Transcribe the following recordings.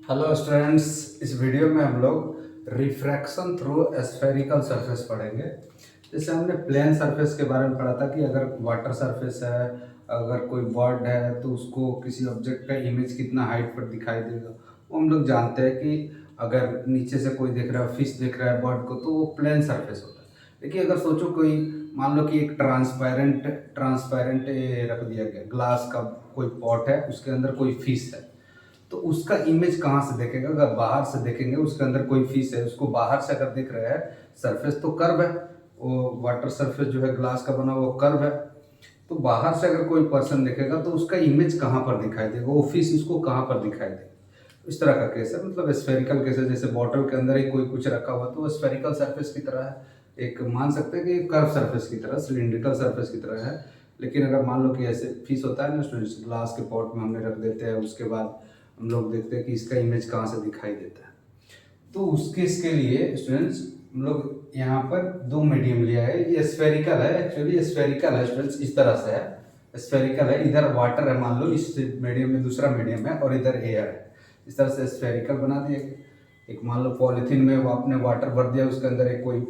Hello students, इस video में हम लोग रिफ्रैक्शन थ्रू स्फेरिकल सरफेस पढ़ेंगे। जैसे हमने प्लेन सरफेस के बारे में पढ़ा था कि अगर वाटर सरफेस है, अगर कोई बर्ड है तो उसको किसी ऑब्जेक्ट का इमेज कितना हाइट पर दिखाई देगा। वो हम लोग जानते हैं कि अगर नीचे से कोई देख रहा है, फिश देख रहा है बर्ड को, तो वो प्लेन सरफेस होता है। लेकिन अगर सोचो कोई, मान लो कि एक ट्रांसपेरेंट ट्रांसपेरेंट रख दिया गया, ग्लास का कोई पॉट है, उसके अंदर कोई फिश है, तो उसका इमेज कहाँ से देखेगा? अगर बाहर से देखेंगे, उसके अंदर कोई फिश है, उसको बाहर से अगर दिख रहा है, सरफेस तो कर्व है, वो वाटर सरफेस जो है ग्लास का बना वो कर्व है, तो बाहर से अगर कोई पर्सन देखेगा तो उसका इमेज कहाँ पर दिखाई देगा, वो फिश उसको कहाँ पर दिखाई देगा। इस तरह का केस है, मतलब स्फेरिकल केस है। जैसे बॉटल के अंदर ही कोई कुछ रखा हुआ तो वो स्फेरिकल सरफेस की तरह है, एक मान सकते हैं कि कर्व सरफेस की तरह, सिलिंड्रिकल सरफेस की तरह है। लेकिन अगर मान लो कि ऐसे फिश होता है ना स्टूडेंट्स, ग्लास के पॉट में हमने रख देते हैं, उसके बाद हम लोग देखते हैं कि इसका इमेज कहाँ से दिखाई देता है। तो उसके इसके लिए स्टूडेंट्स हम लोग यहाँ पर दो मीडियम लिया है। ये स्फेरिकल है, एक्चुअली स्फेरिकल है स्टूडेंट्स, इस तरह से है, स्फेरिकल है। इधर वाटर है, मान लो इस मीडियम में दूसरा मीडियम है, और इधर एयर है। इस तरह से स्फेरिकल बना दिया। एक मान लो पॉलिथीन में वो आपने वाटर भर दिया, उसके अंदर एक कोई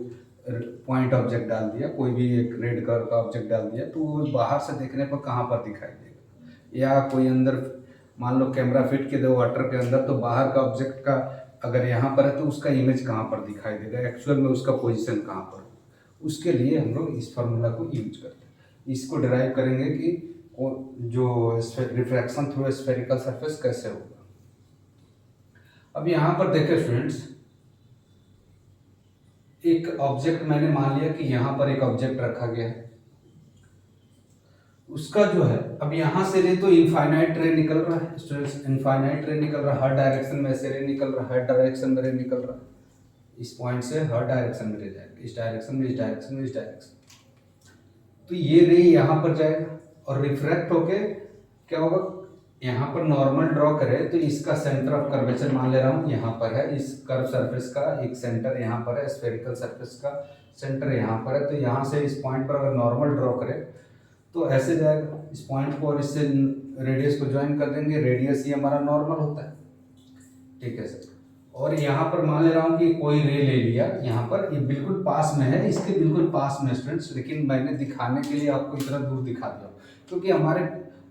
पॉइंट ऑब्जेक्ट डाल दिया, कोई भी एक रेड कलर का ऑब्जेक्ट डाल दिया, तो वो बाहर से देखने पर कहाँ पर दिखाई देगा। या कोई अंदर मान लो कैमरा फिट के दो वाटर के अंदर, तो बाहर का ऑब्जेक्ट का अगर यहाँ पर है तो उसका इमेज कहाँ पर दिखाई देगा, एक्चुअल में उसका पोजीशन कहाँ पर। उसके लिए हम लोग इस फार्मूला को यूज करते हैं। इसको डिराइव करेंगे कि जो रिफ्रैक्शन थ्रू स्फेरिकल सरफेस कैसे होगा। अब यहाँ पर देखें स्टूडेंट्स, एक ऑब्जेक्ट मैंने मान लिया कि यहाँ पर एक ऑब्जेक्ट रखा गया है, उसका जो है, अब यहां से रे तो इनफाइनाइट रे निकल रहा है स्टूडेंट्स, इनफाइनाइट रे निकल रहा है, हर डायरेक्शन में ऐसे रे निकल रहा है, हर डायरेक्शन में रे निकल रहा है। इस पॉइंट से हर डायरेक्शन में रे जाएगा, इस डायरेक्शन में, इस डायरेक्शन में, इस डायरेक्शन। तो ये रे यहाँ पर जाएगा और रिफ्रैक्ट होके क्या होगा, यहाँ पर नॉर्मल ड्रॉ करें तो इसका सेंटर ऑफ कर्वेचर मान ले रहा हूँ यहाँ पर है, इस कर्व सरफेस का एक सेंटर यहाँ पर है, स्फेरिकल सरफेस का सेंटर यहाँ पर है। तो यहाँ से इस पॉइंट पर अगर नॉर्मल ड्रॉ करें तो ऐसे जाएगा, इस पॉइंट को और इससे रेडियस को ज्वाइन कर देंगे, रेडियस ही हमारा नॉर्मल होता है। ठीक है सर। और यहाँ पर मान ले रहा हूँ कि कोई रे ले लिया, यहाँ पर ये बिल्कुल पास में है, इसके बिल्कुल पास में स्टूडेंट्स, लेकिन मैंने दिखाने के लिए आपको इतना दूर दिखा दिया क्योंकि हमारे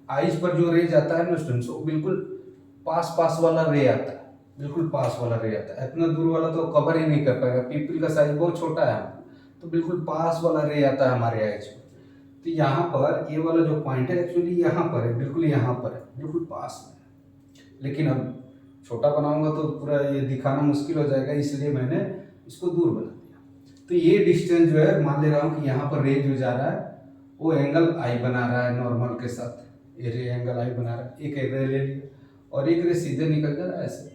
आइज पर जो रे जाता है ना स्टूडेंट्स, वो बिल्कुल पास पास वाला रे आता है, बिल्कुल पास वाला रे आता है। इतना दूर वाला तो कवर ही नहीं कर पाएगा, पीपल का साइज बहुत छोटा है, तो बिल्कुल पास वाला रे आता है हमारे आइज पर। तो यहाँ पर ये वाला जो पॉइंट है एक्चुअली यहाँ पर है, बिल्कुल यहाँ पर है, बिल्कुल पास में। लेकिन अब छोटा बनाऊंगा तो पूरा ये दिखाना मुश्किल हो जाएगा, इसलिए मैंने इसको दूर बना दिया। तो ये डिस्टेंस जो है, मान ले रहा हूँ कि यहाँ पर रे जो जा रहा है वो एंगल आई बना रहा है नॉर्मल के साथ, ये रे एंगल आई बना रहा है। एक रे ले लिया और एक रे सीधे निकल जा रहा है ऐसे।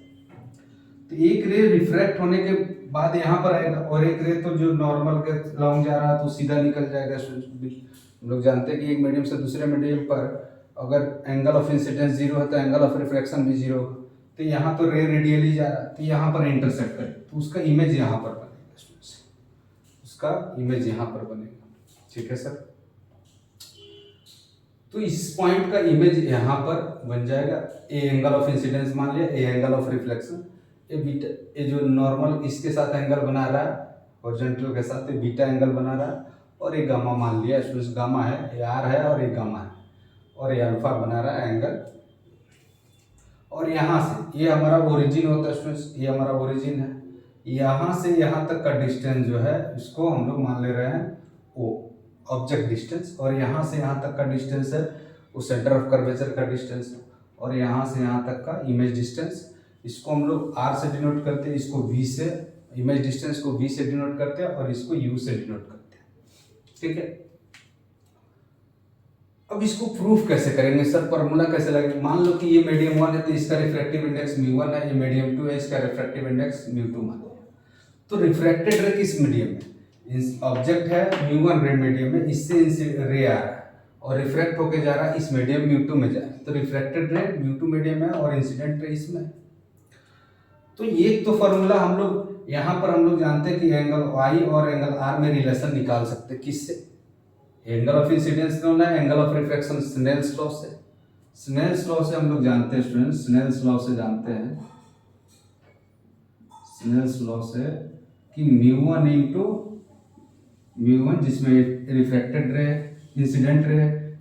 तो एक रे रिफ्रैक्ट होने के बाद यहाँ पर आएगा, और एक रे तो जो नॉर्मल के लॉन्ग जा रहा है तो सीधा निकल जाएगा। हम लोग जानते हैं कि एक मीडियम से दूसरे मीडियम पर अगर एंगल ऑफ इंसिडेंस जीरो है तो एंगल ऑफ रिफ्रैक्शन भी जीरो होगा। तो यहाँ तो रे रेडियली जा रहा है, तो यहाँ पर इंटरसेक्ट करे तो उसका इमेज यहाँ पर बनेगा स्टूडेंट्स, उसका इमेज यहाँ पर बनेगा। ठीक है सर। तो इस पॉइंट का इमेज यहाँ पर बन जाएगा, ए एंगल ऑफ इंसिडेंस मान लिया, ए एंगल ऑफ रिफ्लेक्शन, ये बीटा, ये जो नॉर्मल इसके साथ एंगल बना रहा है हॉरिजॉन्टल के साथ, ये बीटा एंगल बना रहा है, और ये गामा मान लिया स्टूडेंट्स, गामा है, ये आर है और ये गामा है, और ये अल्फा बना रहा है एंगल। और यहाँ से ये हमारा ओरिजिन होता है स्टूडेंट्स, ये हमारा ओरिजिन है, यहाँ से यहाँ तक का डिस्टेंस जो है इसको हम लोग मान ले रहे हैं ओ ऑब्जेक्ट डिस्टेंस, और यहाँ से यहाँ तक का डिस्टेंस है वो सेंटर ऑफ कर्वेचर का डिस्टेंस है, और यहाँ से यहाँ तक का इमेज डिस्टेंस, इसको हम लोग आर से डिनोट करते हैं, इसको वी से, इमेज डिस्टेंस को वी से डिनोट करते हैं, और इसको यू से डिनोट करते हैं। ठीक है। अब इसको प्रूफ कैसे करेंगे सर, फॉर्मूला कैसे लगेगा? मान लो कि ये मीडियम 1 है तो इसका रिफ्रैक्टिव इंडेक्स μ1 है, ये मीडियम 2 है, इसका रिफ्रैक्टिव इंडेक्स μ2 मान लिया। तो रिफ्रैक्टेड रे किस मीडियम में, ऑब्जेक्ट है μ1 रे मीडियम में, इससे रे आ रहा है और रिफ्रैक्ट होके जा रहा है इस मीडियम μ2 में जा रहा है, तो रिफ्रैक्टेड रे μ2 मीडियम है और इंसिडेंट रे इसमें। तो ये तो फॉर्मूला हम लोग यहाँ पर हम लोग जानते हैं कि एंगल y और एंगल r में रिलेशन निकाल सकते हैं, किससे? एंगल ऑफ इंसिडेंस कौन है, angle of refraction Snell's law से। स्नेल्स लॉ से हम लोग जानते हैं स्टूडेंट्स, स्नेल्स लॉ से जानते हैं स्नेल्स लॉ से कि म्यू 1 इंटू म्यू 1 जिसमें reflected ray incident ray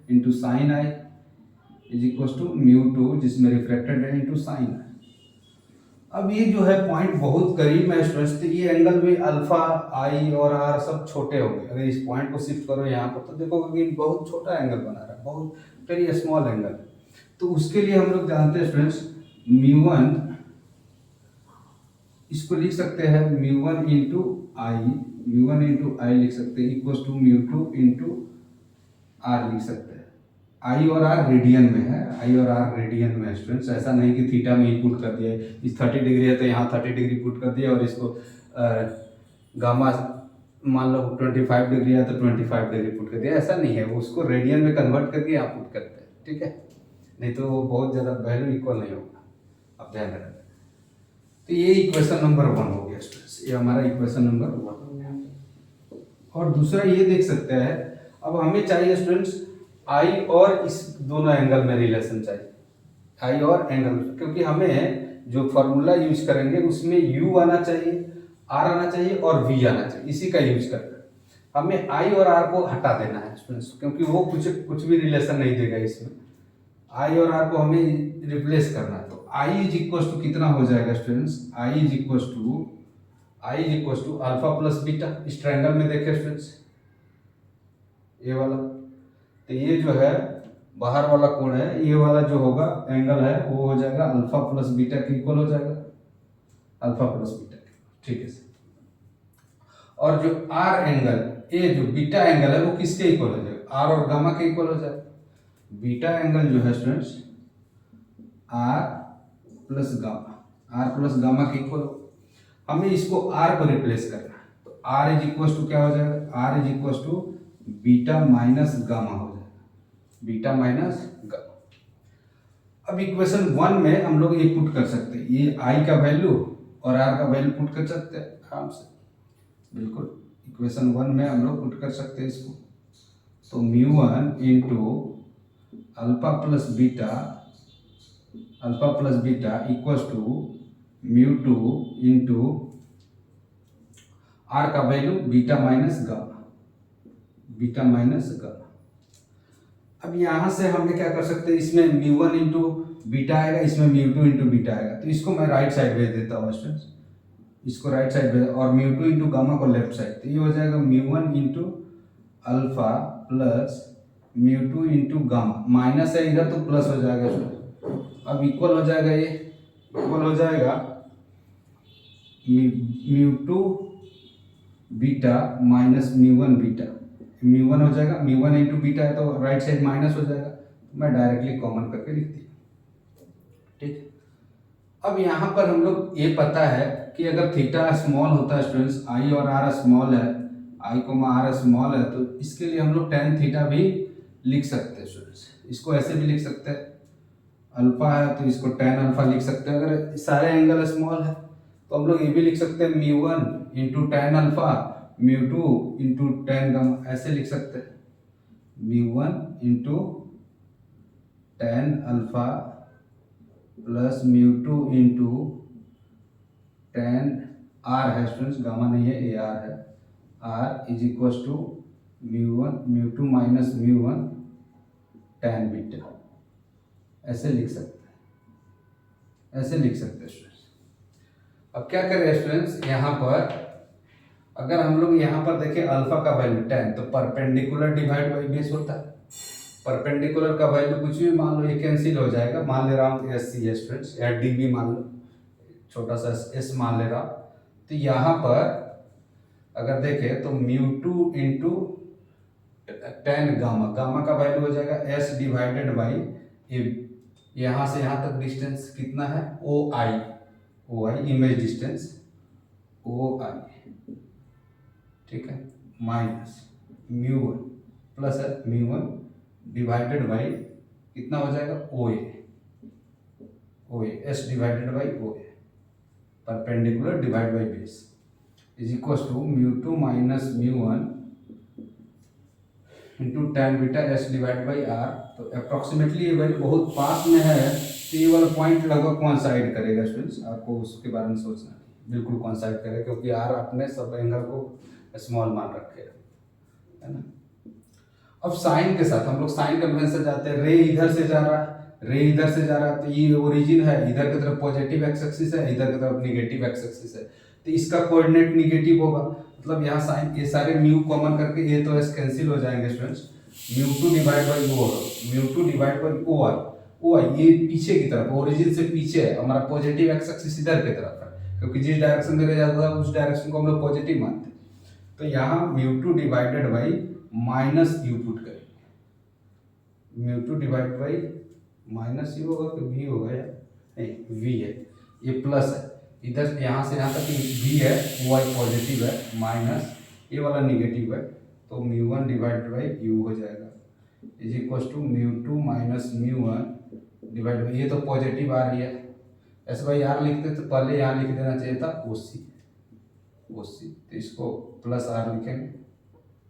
into sine i is equal to mu 2 जिसमें रिफ्लेक्टेड रे इंटू साइन आई। अब ये जो है पॉइंट बहुत करीब है स्टूडेंट्स, तो ये एंगल भी अल्फा आई और आर सब छोटे होंगे। अगर इस पॉइंट को शिफ्ट करो यहाँ पर तो देखोगे कि बहुत छोटा एंगल बना रहा है, बहुत वेरी स्मॉल एंगल। तो उसके लिए हम लोग जानते हैं स्टूडेंट्स म्यू 1 इसको लिख सकते हैं म्यू 1 इंटू आई लिख सकते हैं equal to mu 2 into r लिख सकते हैं। आई और आर रेडियन में है, आई और आर रेडियन में है स्टूडेंट्स, ऐसा नहीं कि थीटा में ही पुट कर दिया है। इस 30 डिग्री है तो यहाँ 30 डिग्री पुट कर दिया और इसको गामा मान लो 25 डिग्री है तो 25 डिग्री पुट कर दिया, ऐसा नहीं है। उसको रेडियन में कन्वर्ट करके यहाँ पुट करते हैं, ठीक है, नहीं तो वो बहुत ज़्यादा वैल्यू इक्वल नहीं होगा, आप ध्यान रखें। तो ये इक्वेशन नंबर 1 हो गया स्टूडेंट्स, ये हमारा इक्वेशन नंबर 1। और दूसरा ये देख सकते हैं, अब हमें चाहिए स्टूडेंट्स आई और इस दोनों एंगल में रिलेशन चाहिए, आई और एंगल, क्योंकि हमें जो फॉर्मूला यूज करेंगे उसमें यू आना चाहिए, आर आना चाहिए और वी आना चाहिए, इसी का यूज करके हमें आई और आर को हटा देना है स्टूडेंट्स, क्योंकि वो कुछ भी रिलेशन नहीं देगा इसमें। आई और आर को हमें रिप्लेस करना है, तो आई इज इक्वल टू कितना हो जाएगा students, i is equal to alpha plus beta. इस ट्रायंगल में देखें स्टूडेंट्स ये वाला, तो ये जो है बाहर वाला कोण है, ये वाला जो होगा एंगल है वो हो जाएगा अल्फा प्लस बीटा के इक्वल हो जाएगा, अल्फा प्लस बीटा के, ठीक है सर। और जो आर एंगल, ये जो बीटा एंगल है वो किसके इक्वल हो जाएगा, आर और गामा के इक्वल हो जाएगा। बीटा एंगल जो है स्टूडेंट्स आर प्लस गामा के इक्वल हो। हमें इसको आर को रिप्लेस करना है, तो आर इज इक्वल टू क्या हो जाएगा, r is equal to beta minus gamma हो जाएगा, बीटा माइनस गामा। अब इक्वेशन 1 में हम लोग ये पुट कर सकते हैं, ये आई का वैल्यू और आर का वैल्यू पुट कर सकते हैं आराम से, बिल्कुल इक्वेशन 1 में हम लोग पुट कर सकते हैं इसको। तो mu 1 into alpha plus beta equal to mu 2 into r का वैल्यू बीटा माइनस गामा। अब यहां से हमने क्या कर सकते हैं, इसमें म्यू 1 इंटू बीटा आएगा, इसमें म्यू 2 इंटू बीटा आएगा, तो इसको मैं राइट साइड भेज देता हूँ स्टूडेंट्स, इसको राइट साइड भेज, और म्यू 2 इंटू गामा को लेफ्ट साइड, तो ये हो जाएगा mu 1 into alpha plus mu 2 into gamma, minus है इधर तो प्लस हो जाएगा स्टूडेंट। अब इक्वल हो जाएगा, ये इक्वल हो जाएगा mu 2 beta minus mu 1 beta, mu 1 हो जाएगा, म्यू 1 इंटू बीटा है तो राइट साइड माइनस हो जाएगा, तो मैं डायरेक्टली कॉमन करके लिख दिया, ठीक। अब यहाँ पर हम लोग ये पता है कि अगर थीटा स्मॉल होता है स्टूडेंट्स, आई और आर स्मॉल है, आई को आर स्मॉल है, तो इसके लिए हम लोग टेन थीटा भी लिख सकते हैं स्टूडेंट्स। इसको ऐसे भी लिख सकते हैं, अल्फा है तो इसको टेन अल्फा लिख सकते हैं। अगर सारे एंगल स्मॉल है तो हम लोग ये भी लिख सकते हैं mu 1 into tan alpha mu 2 into tan gamma, ऐसे लिख सकते हैं mu 1 into tan alpha plus mu 2 into tan r है स्टूडेंट्स, गामा नहीं है, ए आर है, r is equal to mu 2 minus mu 1 tan beta, ऐसे लिख सकते हैं, ऐसे लिख सकते हैं स्टूडेंट्स। अब क्या करें स्टूडेंट्स, यहाँ पर अगर हम लोग यहाँ पर देखें अल्फा का वैल्यू 10, तो परपेंडिकुलर डिवाइड बाई बेस होता है, परपेंडिकुलर का वैल्यू कुछ भी मान लो ये कैंसिल हो जाएगा, मान ले रहा हूँ एस सी है स्टूडेंट्स, या डी भी मान लो, छोटा सा एस मान ले रहा हूँ, तो यहाँ पर अगर देखें तो mu 2 into tan gamma, gamma का वैल्यू हो जाएगा एस डिवाइडेड बाई यहाँ से यहाँ तक डिस्टेंस कितना है, ओ आई इमेज डिस्टेंस ओ आई, ठीक है, माइनस म्यू 1 प्लस है म्यू 1 डिवाइडेड बाई कितना हो जाएगा O A S divided by O A, perpendicular divide by base is equal to mu 2 minus mu 1 into ten beta S divide by R. तो approximately ये value बहुत पास में है, तो ये वाला पॉइंट लगभग कौन साइड करेगा स्टूडेंट्स, आपको उसके बारे में सोचना है, बिल्कुल कॉन्साइड करें, क्योंकि आर आपने सब एंगल को स्मॉल मान रखे है ना। अब साइन के साथ हम लोग साइन कन्वेंशन जाते हैं। रे इधर से जा रहा है, रे इधर से जा रहा है, तो ये ओरिजिन है, इधर की तरफ पॉजिटिव एक्स एक्सिस है, इधर की तरफ निगेटिव एक्स एक्सिस है, तो इसका कोऑर्डिनेट निगेटिव होगा। मतलब यहाँ साइन, ये सारे म्यू कॉमन करके ये तो एस कैंसिल हो जाएंगे students. Mu two divide by O, mu two divide by O R. O I ये पीछे की तरफ, ओरिजिन से पीछे है हमारा, पॉजिटिव एक्स एक्सिस इधर की तरफ है, क्योंकि जिस डायरेक्शन में जाता था उस डायरेक्शन को हम लोग पॉजिटिव मानते हैं। तो यहाँ mu two divided by minus U put करेंगे। Mu two divide by minus U होगा कि वी होगा, या नहीं वी है, ये प्लस है, इधर यहाँ से यहाँ तक वी है, वाई पॉजिटिव है, माइनस ये वाला निगेटिव है, तो म्यू1 डिवाइड बाई यू हो जाएगा is equal to mu two minus mu one divide by, ये तो पॉजिटिव आ रही है, ऐसे भाई आर लिखते तो पहले यहाँ लिख देना चाहिए था ओ सी, तो इसको प्लस आर लिखेंगे,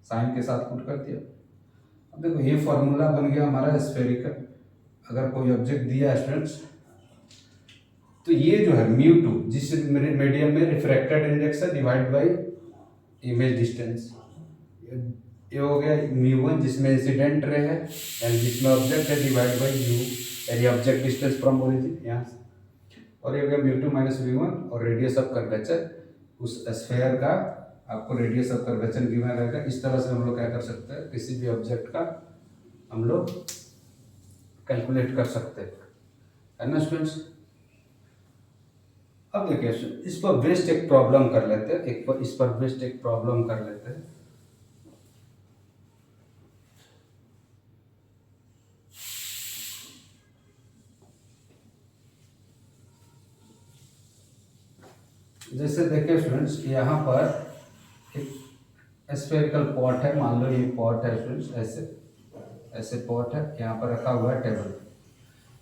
साइन के साथ पुट कर दिया। अब देखो ये फॉर्मूला बन गया हमारा स्फेरिकल। अगर कोई ऑब्जेक्ट दिया स्टूडेंट्स, तो ये जो है म्यू2 जिस मेरे मीडियम में रिफ्रैक्टेड इंडेक्स है डिवाइड बाई इमेज डिस्टेंस, ये हो गया म्यू1 जिसमें इंसिडेंट रे है एंड जिसमें ऑब्जेक्ट है डिवाइड बाई यू, यानी ऑब्जेक्ट डिस्टेंस फ्रॉम ओरिजिन यहाँ से, और ये हो गया म्यू2 माइनस म्यू1, और रेडियस ऑफ कर्वेचर उस स्फेयर का आपको रेडियस ऑफ कर्वेचर गिवन रहेगा। इस तरह से हम लोग क्या कर सकते हैं, किसी भी ऑब्जेक्ट का हम लोग कैलकुलेट कर सकते हैं, है ना स्टूडेंट्स। अब देखिए इस पर बेस्ड एक प्रॉब्लम कर लेते हैं, इस पर बेस्ड एक प्रॉब्लम कर लेते हैं। जैसे देखिए स्टूडेंट्स, यहाँ पर एक स्फेरिकल पॉट है, मान लो ये पॉट है स्टूडेंट्स, ऐसे पॉट है, यहाँ पर रखा हुआ है टेबल,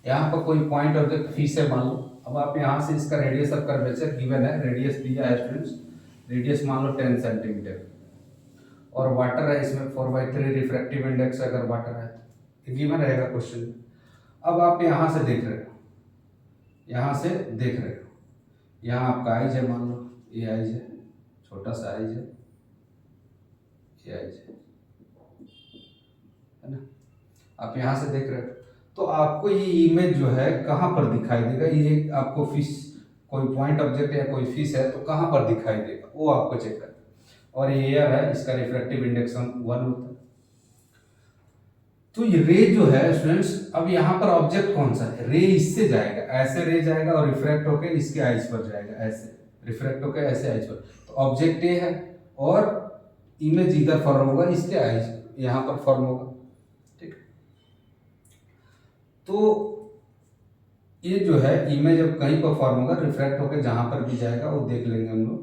यहाँ पर कोई पॉइंट ऑब्जेक्ट फिश है मान लो। अब आप यहाँ से इसका रेडियस ऑफ कर्वेचर गिवन है, रेडियस दिया है स्टूडेंट्स, रेडियस मान लो 10 सेंटीमीटर, और वाटर है इसमें 4/3 रिफ्रैक्टिव इंडेक्स अगर वाटर है, गिवन रहेगा क्वेश्चन। अब आप यहाँ से देख रहे हो, यहाँ से देख रहे हो, यहाँ आपका आइज है, मान लो ये आइज है, छोटा सा आइज है, ये आइज है ना। आप यहाँ से देख रहे हो, तो आपको ये इमेज जो है कहाँ पर दिखाई देगा, ये आपको फिश, कोई पॉइंट ऑब्जेक्ट या कोई फिश है तो कहाँ पर दिखाई देगा वो आपको चेक करना। और ये एयर है, इसका रिफ्रैक्टिव इंडेक्स 1 होता है। तो ये रे जो है स्टूडेंट्स, अब यहाँ पर ऑब्जेक्ट कौन सा है, रे इससे जाएगा, ऐसे रे जाएगा और रिफ्रैक्ट होकर इसके आइज पर जाएगा, ऐसे रिफ्रैक्ट होकर ऐसे आइज पर, तो ऑब्जेक्ट ये है और इमेज इधर फॉर्म होगा, इसके आइज यहाँ पर फॉर्म होगा, ठीक। तो ये जो है इमेज अब कहीं पर फॉर्म होगा, रिफ्रैक्ट होकर जहाँ पर भी जाएगा वो देख लेंगे हम लोग,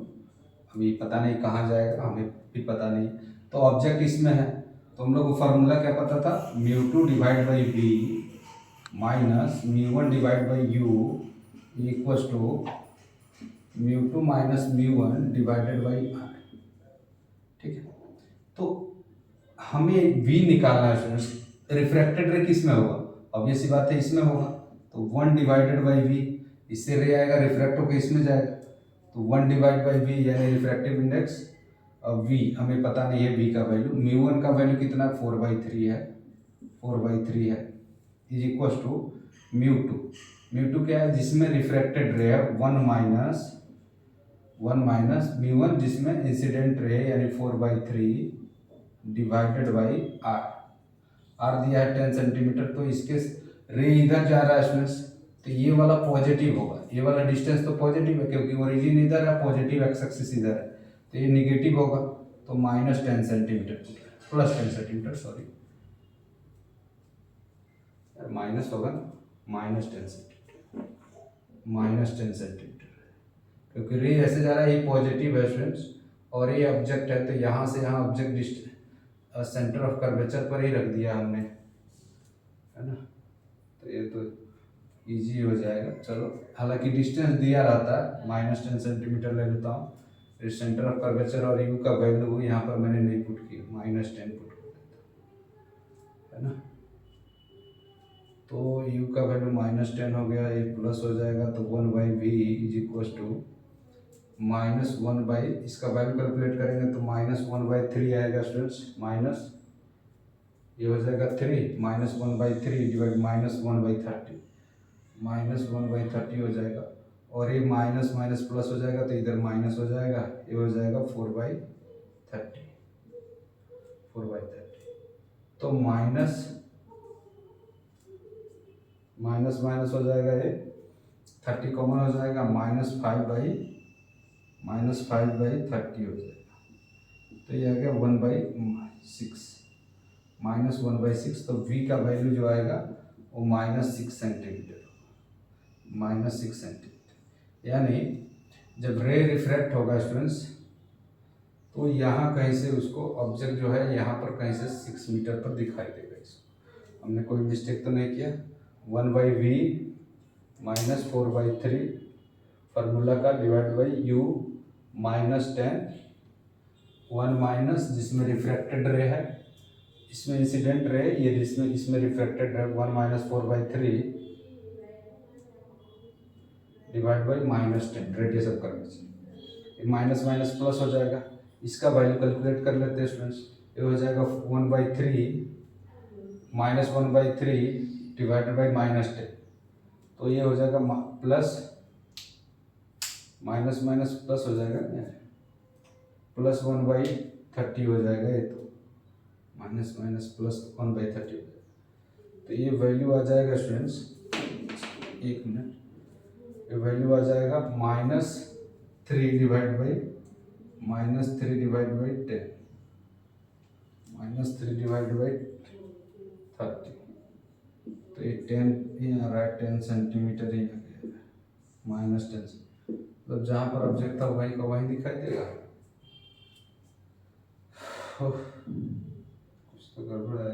अभी पता नहीं कहाँ जाएगा, हमें भी पता नहीं। तो ऑब्जेक्ट इसमें है, तो हम लोग को फार्मूला क्या पता था, mu two divide by B minus mu one divide by U equals to mu two minus mu one divided by R, ठीक है। तो हमें v निकालना है स्टूडेंट्स, रिफ्रैक्टेड रे किस में होगा, ऑब्वियस सी बात है इसमें होगा, तो 1 डिवाइडेड बाई वी, इससे रे आएगा रिफ्रैक्ट होकर इसमें जाएगा, तो 1 डिवाइड बाई वी यानी रिफ्रैक्टिव इंडेक्स, अब वी हमें पता नहीं है, वी का वैल्यू, म्यू1 का वैल्यू कितना 4/3 है, 4/3 है, इज इक्वल टू म्यू2 क्या है, जिसमें रिफ्रैक्टेड रे है 1 माइनस म्यू1 जिसमें इंसिडेंट रे यानी 4/3 डिवाइडेड बाई आर दिया है 10 सेंटीमीटर, तो इसके रे इधर जा रहा है स्टूडेंट्स, तो ये वाला पॉजिटिव होगा, ये वाला डिस्टेंस तो पॉजिटिव है क्योंकि ओरिजिन इधर है, पॉजिटिव एक्स एक्सिस इधर है, तो ये निगेटिव होगा, तो -10 सेंटीमीटर, +10 सेंटीमीटर, सॉरी माइनस होगा, -10 सेंटीमीटर, -10 सेंटीमीटर, क्योंकि रे ऐसे जा रहा है, ये पॉजिटिव है स्टूडेंट्स, और ये ऑब्जेक्ट है, तो यहाँ से यहाँ ऑब्जेक्ट सेंटर ऑफ कर्वेचर पर ही रख दिया हमने, है ना, तो ये तो इजी हो जाएगा। चलो, हालांकि डिस्टेंस दिया रहता है, -10 सेंटीमीटर ले लेता हूँ, फिर सेंटर ऑफ कर्वेचर और यू का वैल्यू यहाँ पर मैंने नहीं पुट किया, -10 पुट कर देता, है ना। तो यू का वैल्यू -10 हो गया, ये प्लस हो जाएगा, तो 1/v is equal to -1 by, इसका वैल्यू कैलकुलेट करेंगे तो -1/3 आएगा स्टूडेंट्स, माइनस ये हो जाएगा 3, -1/3 डिवाइड -1/30, -1/30 हो जाएगा। और ये माइनस माइनस प्लस हो जाएगा तो इधर माइनस हो जाएगा, ये हो जाएगा 4/30, 4/30। तो माइनस माइनस माइनस हो जाएगा, ये 30 कॉमन हो जाएगा, -5/30 हो जाएगा। तो ये आ गया 1/6, -1/6। तो v का वैल्यू जो आएगा वो -6 सेंटीमीटर, -6 सेंटीमीटर। यानी जब रे रिफ्रैक्ट होगा स्टूडेंट्स, तो यहाँ कहीं से उसको ऑब्जेक्ट जो है यहाँ पर कहीं से 6 मीटर पर दिखाई देगा। इसको हमने कोई मिस्टेक तो नहीं किया। 1/v -4/3 फार्मूला का डिवाइड बाई u -10, 1 माइनस जिसमें रिफ्रैक्टेड रे है, इसमें इंसिडेंट रे, ये इसमें रिफ्रैक्टेड रे, 1 - 4/3 divide by -10 radius of curvature. Minus minus plus हो जाएगा, इसका वैल्यू कैलकुलेट कर लेते हैं स्टूडेंट्स। ये हो जाएगा 1/3 -1/3 डिवाइडेड बाई -10, तो ये हो जाएगा प्लस माइनस माइनस प्लस हो जाएगा, प्लस 1/30 हो जाएगा। ये तो माइनस माइनस प्लस 1/30 हो जाएगा। तो ये वैल्यू आ जाएगा स्टूडेंट्स, एक मिनट, ये वैल्यू आ जाएगा -3 divide by -3 divide by 10, -3 divide by 30। तो ये 10 ही आ रहा है, 10 सेंटीमीटर ही आ गया, -10। मतलब जहाँ पर ऑब्जेक्ट था वहीं का वहीं दिखाई देगा। कुछ तो गड़बड़ है।